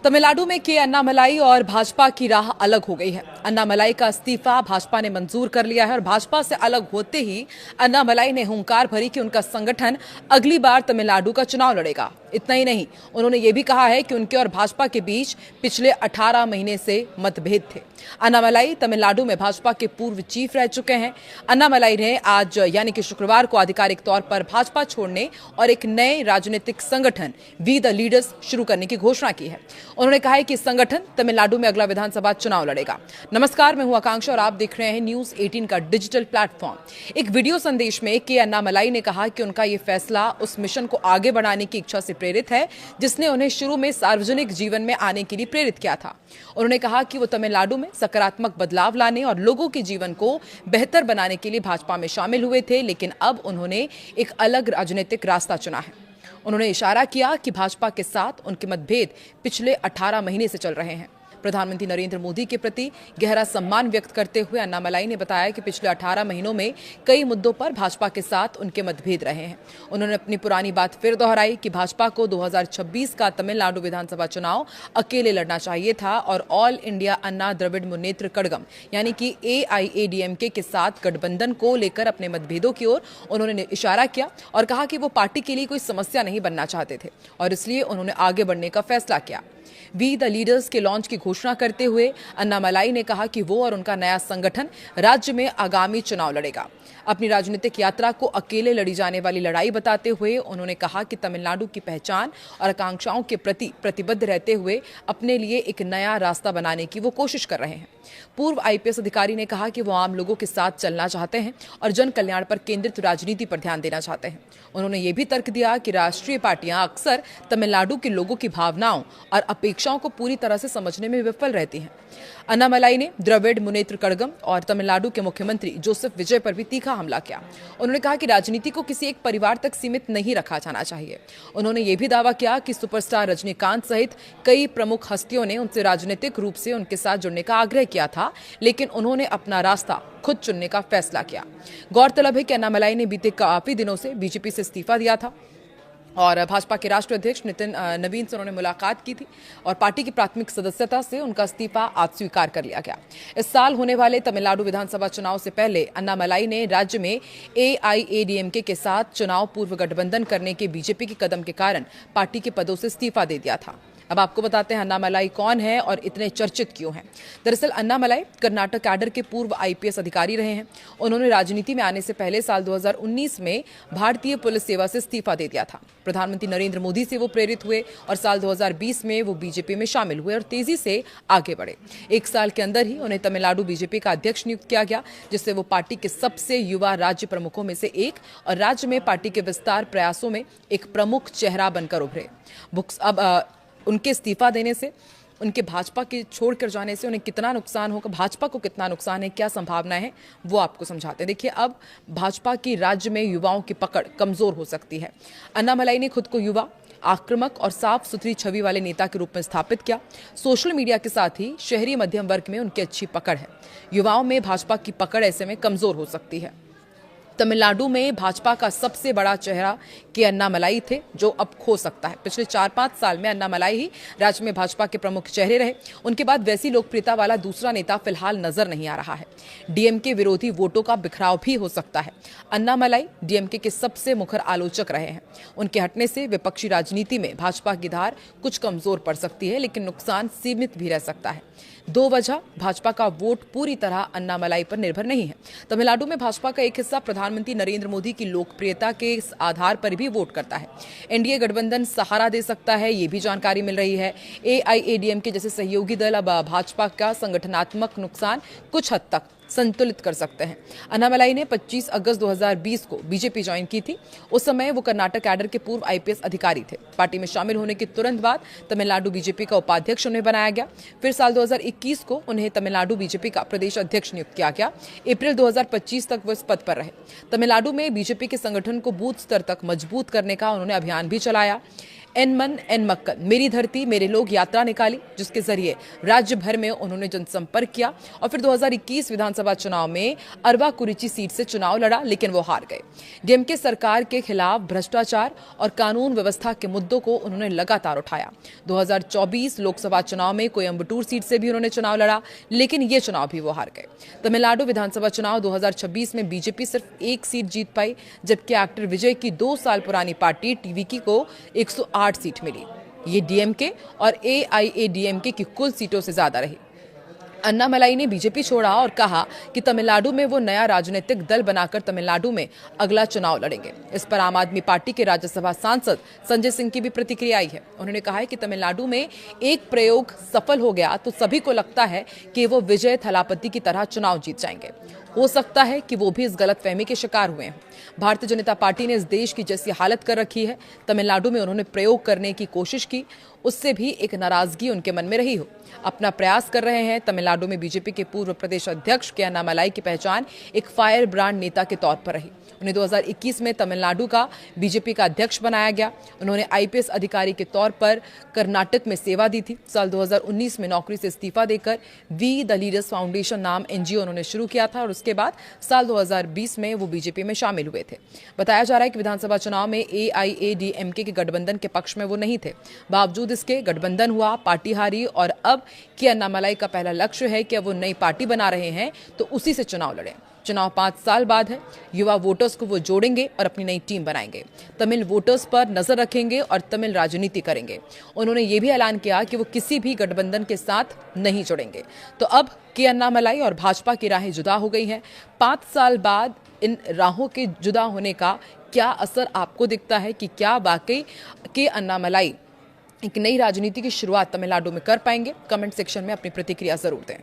तमिलनाडु में के अन्नामलाई और भाजपा की राह अलग हो गई है। अन्नामलाई का इस्तीफा भाजपा ने मंजूर कर लिया है और भाजपा से अलग होते ही अन्नामलाई ने हुंकार भरी कि उनका संगठन अगली बार तमिलनाडु का चुनाव लड़ेगा। इतना ही नहीं, उन्होंने ये भी कहा है कि उनके और भाजपा के बीच पिछले 18 महीने से मतभेद थे। अन्नामलाई तमिलनाडु में भाजपा के पूर्व चीफ रह चुके हैं। अन्नामलाई ने आज यानी कि शुक्रवार को आधिकारिक तौर पर भाजपा छोड़ने और एक नए राजनीतिक संगठन वी द लीडर्स शुरू करने की घोषणा की है। उन्होंने कहा है कि संगठन तमिलनाडु में अगला विधानसभा चुनाव लड़ेगा। नमस्कार, मैं हूं आकांक्षा और आप देख रहे हैं न्यूज 18 का डिजिटल प्लेटफॉर्म। एक वीडियो संदेश में के अन्नामलाई ने कहा कि उनका ये फैसला उस मिशन को आगे बढ़ाने की इच्छा से प्रेरित है जिसने उन्हें शुरू में सार्वजनिक जीवन में आने के लिए प्रेरित किया था। उन्होंने कहा कि वो तमिलनाडु में सकारात्मक बदलाव लाने और लोगों के जीवन को बेहतर बनाने के लिए भाजपा में शामिल हुए थे, लेकिन अब उन्होंने एक अलग राजनीतिक रास्ता चुना है। उन्होंने इशारा किया कि भाजपा के साथ उनके मतभेद पिछले 18 महीने से चल रहे हैं। प्रधानमंत्री नरेंद्र मोदी के प्रति गहरा सम्मान व्यक्त करते हुए अन्नामलाई ने बताया कि पिछले 18 महीनों में कई मुद्दों पर भाजपा के साथ उनके मतभेद रहे हैं। उन्होंने अपनी पुरानी बात फिर दोहराई कि भाजपा को 2026 का तमिलनाडु विधानसभा चुनाव अकेले लड़ना चाहिए था और ऑल इंडिया अन्ना द्रविड़ मुन्नेत्र कड़गम यानी कि AIADMK के साथ गठबंधन को लेकर अपने मतभेदों की ओर उन्होंने इशारा किया और कहा कि वो पार्टी के लिए कोई समस्या नहीं बनना चाहते थे और इसलिए उन्होंने आगे बढ़ने का फैसला किया। वी द लीडर्स के लॉन्च की घोषणा करते हुए अन्नामलाई ने कहा कि वो और उनका नया संगठन राज्य में आगामी चुनाव लड़ेगा। अपनी राजनीतिक यात्रा को अकेले लड़ी जाने वाली लड़ाई बताते हुए उन्होंने कहा कि तमिलनाडु की पहचान और आकांक्षाओं के प्रति प्रतिबद्ध रहते हुए अपने लिए एक नया रास्ता बनाने की वो कोशिश कर रहे हैं। पूर्व IPS अधिकारी ने कहा कि वो आम लोगों के साथ चलना चाहते हैं और जन कल्याण पर केंद्रित राजनीति पर ध्यान देना चाहते हैं। उन्होंने ये भी तर्क दिया कि राष्ट्रीय पार्टियां अक्सर तमिलनाडु के लोगों की भावनाओं और अपेक्षाओं को पूरी तरह से समझने में विफल रहती हैं। अन्नामलाई ने द्रविड़ मुन्नेत्र कड़गम और तमिलनाडु के मुख्यमंत्री जोसेफ विजय पर भी तीखा हमला किया। उन्होंने कहा कि राजनीति को किसी एक परिवार तक सीमित नहीं रखा जाना चाहिए। उन्होंने ये भी दावा किया कि सुपरस्टार रजनीकांत सहित कई प्रमुख हस्तियों ने उनसे राजनीतिक रूप से उनके साथ जुड़ने का आग्रह किया था, लेकिन उन्होंने अपना रास्ता खुद चुनने का फैसला किया। गौरतलब है कि अन्नामलाई ने बीते काफी दिनों से बीजेपी से इस्तीफा दिया था और भाजपा के राष्ट्रीय अध्यक्ष नवीन से उन्होंने मुलाकात की थी और पार्टी की प्राथमिक सदस्यता से उनका इस्तीफा आज स्वीकार कर लिया गया। इस साल होने वाले तमिलनाडु विधानसभा चुनाव से पहले अन्नामलाई ने राज्य में AIADMK के साथ चुनाव पूर्व गठबंधन करने के बीजेपी के कदम के कारण पार्टी के पदों से इस्तीफा दे दिया था। अब आपको बताते हैं अन्नामलाई कौन है और इतने चर्चित क्यों हैं। दरअसल अन्नामलाई कर्नाटक कैडर के पूर्व IPS अधिकारी रहे हैं। उन्होंने राजनीति में आने से पहले साल 2019 में भारतीय पुलिस सेवा से इस्तीफा दे दिया था। प्रधानमंत्री नरेंद्र मोदी से वो प्रेरित हुए और साल 2020 में वो बीजेपी में शामिल हुए और तेजी से आगे बढ़े। एक साल के अंदर ही उन्हें तमिलनाडु बीजेपी का अध्यक्ष नियुक्त किया गया, जिससे वो पार्टी के सबसे युवा राज्य प्रमुखों में से एक और राज्य में पार्टी के विस्तार प्रयासों में एक प्रमुख चेहरा बनकर उभरे। अब उनके इस्तीफा देने से, उनके भाजपा के छोड़कर जाने से उन्हें कितना नुकसान होगा, भाजपा को कितना नुकसान है, क्या संभावनाएं हैं, वो आपको समझाते हैं। देखिए, अब भाजपा की राज्य में युवाओं की पकड़ कमजोर हो सकती है। अन्नामलाई ने खुद को युवा, आक्रामक और साफ सुथरी छवि वाले नेता के रूप में स्थापित किया। सोशल मीडिया के साथ ही शहरी मध्यम वर्ग में उनकी अच्छी पकड़ है। युवाओं में भाजपा की पकड़ ऐसे में कमजोर हो सकती है। तमिलनाडु में भाजपा का सबसे बड़ा चेहरा के अन्नामलाई थे, जो अब खो सकता है। पिछले 4-5 साल में अन्नामलाई ही राज्य में भाजपा के प्रमुख चेहरे रहे। उनके बाद वैसी लोकप्रियता वाला दूसरा नेता फिलहाल नजर नहीं आ रहा है। DMK विरोधी वोटों का बिखराव भी हो सकता है। अन्नामलाई DMK के सबसे मुखर आलोचक रहे हैं। उनके हटने से विपक्षी राजनीति में भाजपा की धार कुछ कमजोर पड़ सकती है, लेकिन नुकसान सीमित भी रह सकता है। 2 वजह भाजपा का वोट पूरी तरह अन्नामलाई पर निर्भर नहीं है। तमिलनाडु में भाजपा का एक हिस्सा प्रधानमंत्री नरेंद्र मोदी की लोकप्रियता के आधार पर भी वोट करता है। NDA गठबंधन सहारा दे सकता है, ये भी जानकारी मिल रही है। AIADMK जैसे सहयोगी दल अब भाजपा का संगठनात्मक नुकसान कुछ हद तक संतुलित कर सकते हैं। अन्नामलाई ने 25 अगस्त 2020 को बीजेपी ज्वाइन की थी। उस समय वो कर्नाटक कैडर के पूर्व IPS अधिकारी थे। पार्टी में शामिल होने के तुरंत बाद तमिलनाडु बीजेपी का उपाध्यक्ष उन्हें बनाया गया। फिर साल 2021 को उन्हें तमिलनाडु बीजेपी का प्रदेश अध्यक्ष नियुक्त किया गया। अप्रैल 2025 तक वो इस पद पर रहे। तमिलनाडु में बीजेपी के संगठन को बूथ स्तर तक मजबूत करने का उन्होंने अभियान भी चलाया। एन मन एन मक्कन मेरी धरती मेरे लोग यात्रा निकाली, जिसके जरिए राज्य भर में उन्होंने जनसंपर्क किया और फिर 2021 विधानसभा चुनाव में अरवा कुरिची सीट से चुनाव लड़ा, लेकिन वो हार गए। डीएमके सरकार के खिलाफ भ्रष्टाचार और कानून व्यवस्था के मुद्दों को उन्होंने लगातार उठाया। 2024 लोकसभा चुनाव में कोयंबटूर सीट से भी उन्होंने चुनाव लड़ा, लेकिन ये चुनाव भी वो हार गए। तमिलनाडु विधानसभा चुनाव 2026 में बीजेपी सिर्फ एक सीट जीत पाई, जबकि एक्टर विजय की 2 साल पुरानी पार्टी टीवीकी को 108 सीट मिली। ये डीएमके और एआईएडीएमके की कुल सीटों से ज्यादा रही। अन्नामलाई ने बीजेपी छोड़ा और कहा कि तमिलनाडु में वो नया राजनीतिक दल बनाकर तमिलनाडु में अगला चुनाव लड़ेंगे। इस पर आम आदमी पार्टी के राज्यसभा सांसद संजय सिंह की भी प्रतिक्रिया आई है। उन्होंने कहा है कि तमिलनाडु में एक प्रयोग सफल हो गया तो सभी को लगता है कि वो विजय थलापति की तरह चुनाव जीत जाएंगे। हो सकता है कि वो भी इस गलतफहमी के शिकार हुए हैं। भारतीय जनता पार्टी ने इस देश की जैसी हालत कर रखी है, तमिलनाडु में उन्होंने प्रयोग करने की कोशिश की, उससे भी एक नाराजगी उनके मन में रही हो। अपना प्रयास कर रहे हैं। तमिलनाडु में बीजेपी के पूर्व प्रदेश अध्यक्ष के अन्नामलाई की पहचान एक फायर ब्रांड नेता के तौर पर रही। उन्हें 2021 में तमिलनाडु का बीजेपी का अध्यक्ष बनाया गया। उन्होंने आईपीएस अधिकारी के तौर पर कर्नाटक में सेवा दी थी। साल 2019 में नौकरी से इस्तीफा देकर वी द लीडर्स फाउंडेशन नाम एनजीओ उन्होंने शुरू किया था और उसके बाद साल 2020 में वो बीजेपी में शामिल हुए थे। बताया जा रहा है कि विधानसभा चुनाव में एआईएडीएमके के गठबंधन के पक्ष में वो नहीं थे। बावजूद इसके गठबंधन हुआ, पार्टी हारी और अब कि अन्नामलाई का पहला लक्ष्य है कि अब वो नई पार्टी बना रहे हैं तो उसी से चुनाव लड़ें। चुनाव 5 साल बाद है। युवा वोटर्स को वो जोड़ेंगे और अपनी नई टीम बनाएंगे। तमिल वोटर्स पर नजर रखेंगे और तमिल राजनीति करेंगे। उन्होंने ये भी ऐलान किया कि वो किसी भी गठबंधन के साथ नहीं जुड़ेंगे। तो अब के अन्नामलाई और भाजपा की राहें जुदा हो गई हैं। 5 साल बाद इन राहों के जुदा होने का क्या असर आपको दिखता है कि क्या वाकई के अन्नामलाई एक नई राजनीति की शुरुआत तमिलनाडु में कर पाएंगे? कमेंट सेक्शन में अपनी प्रतिक्रिया जरूर दें।